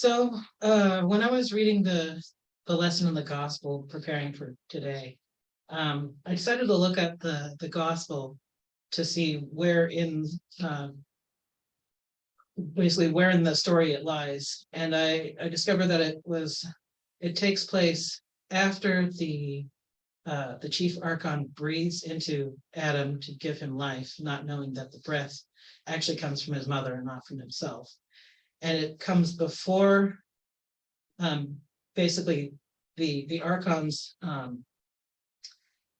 When I was reading the lesson in the gospel, preparing for today, I decided to look at the gospel to see where in basically where in the story it lies, and I discovered that it takes place after the chief archon breathes into Adam to give him life, not knowing that the breath actually comes from his mother and not from himself. And it comes before basically the archons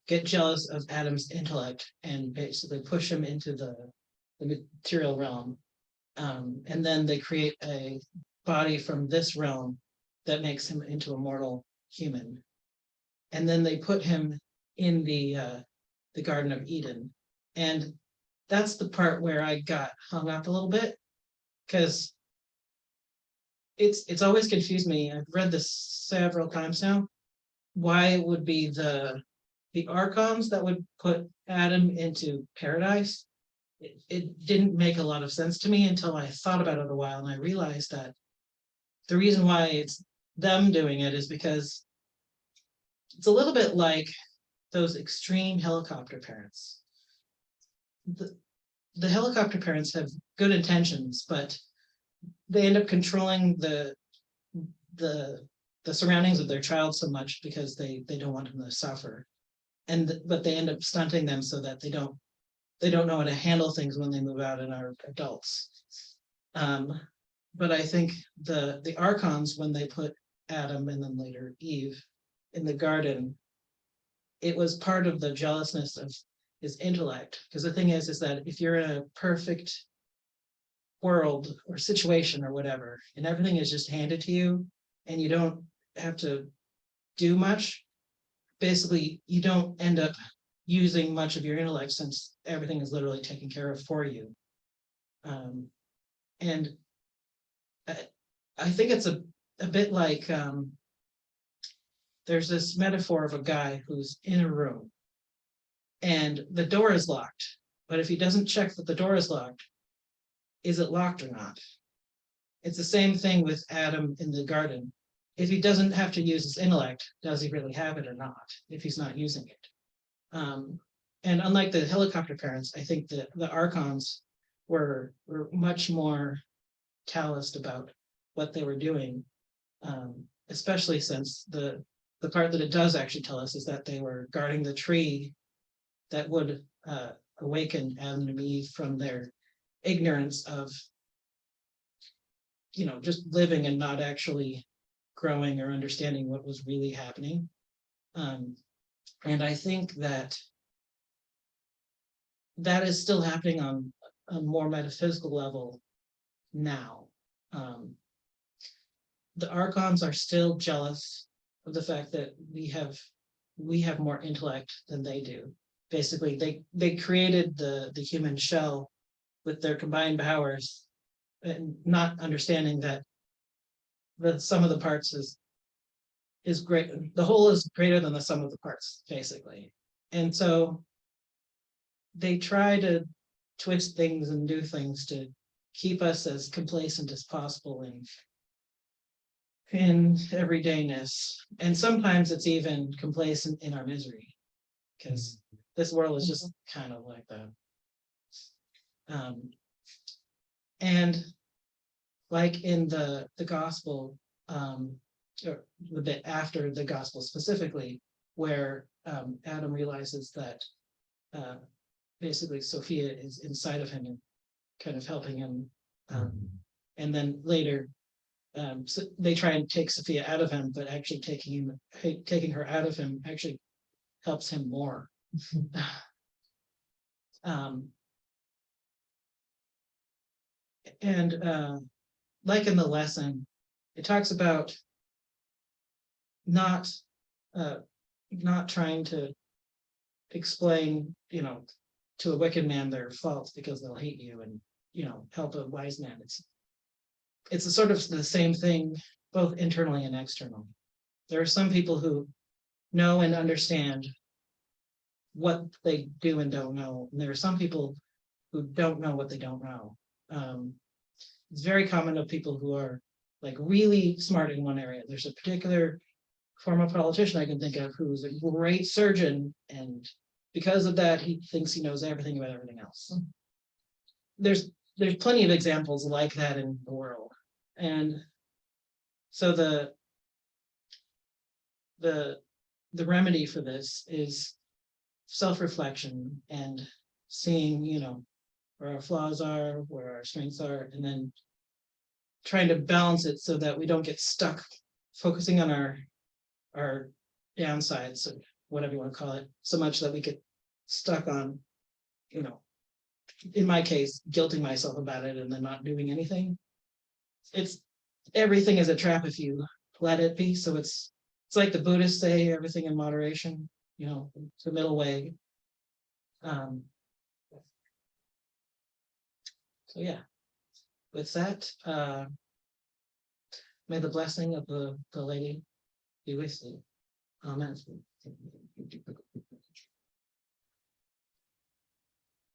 get jealous of Adam's intellect and basically push him into the material realm. And then they create a body from this realm that makes him into a mortal human. And then they put him in the Garden of Eden. And that's the part where I got hung up a little bit, because it's always confused me. I've read this several times now. Why it would be the archons that would put Adam into paradise. It didn't make a lot of sense to me until I thought about it a while, and I realized that the reason why it's them doing it is because it's a little bit like those extreme helicopter parents. The helicopter parents have good intentions, but they end up controlling the surroundings of their child so much because they don't want them to suffer, but they end up stunting them so that they don't know how to handle things when they move out and are adults. But I think the archons, when they put Adam and then later Eve in the garden, it was part of the jealousness of his intellect. Because the thing is that if you're in a perfect world or situation or whatever, and everything is just handed to you and you don't have to do much, basically you don't end up using much of your intellect, since everything is literally taken care of for you. And I think it's a bit like there's this metaphor of a guy who's in a room and the door is locked, but if he doesn't check that the door is locked, is it locked or not? It's the same thing with Adam in the garden. If he doesn't have to use his intellect, does he really have it or not, if he's not using it? And unlike the helicopter parents, I think that the archons were much more calloused about what they were doing, especially since the part that it does actually tell us is that they were guarding the tree that would awaken Adam and Eve from their ignorance of, just living and not actually growing or understanding what was really happening. And I think that is still happening on a more metaphysical level now. The archons are still jealous of the fact that we have more intellect than they do. Basically, they created the human shell with their combined powers, and not understanding that the sum of the parts is great. The whole is greater than the sum of the parts, basically. And so they try to twist things and do things to keep us as complacent as possible in everydayness. And sometimes it's even complacent in our misery, because this world is just kind of like that. And like in the gospel, or a bit after the gospel specifically, where Adam realizes that basically Sophia is inside of him and kind of helping him. And then later, so they try and take Sophia out of him, but actually taking her out of him actually helps him more. And like in the lesson, it talks about not trying to explain, to a wicked man their faults, because they'll hate you, and help a wise man. It's a sort of the same thing, both internally and externally. There are some people who know and understand what they do and don't know, and there are some people who don't know what they don't know. It's very common of people who are like really smart in one area. There's a particular former politician I can think of who's a great surgeon, and because of that, he thinks he knows everything about everything else. There's plenty of examples like that in the world, and so the remedy for this is self-reflection and seeing, where our flaws are, where our strengths are, and then trying to balance it so that we don't get stuck focusing on our downsides, or whatever you want to call it, so much that we get stuck on, in my case, guilting myself about it and then not doing anything. It's everything is a trap if you let it be. So it's like the Buddhists say, everything in moderation, the middle way. So yeah, with that, may the blessing of the lady be with you. Amen.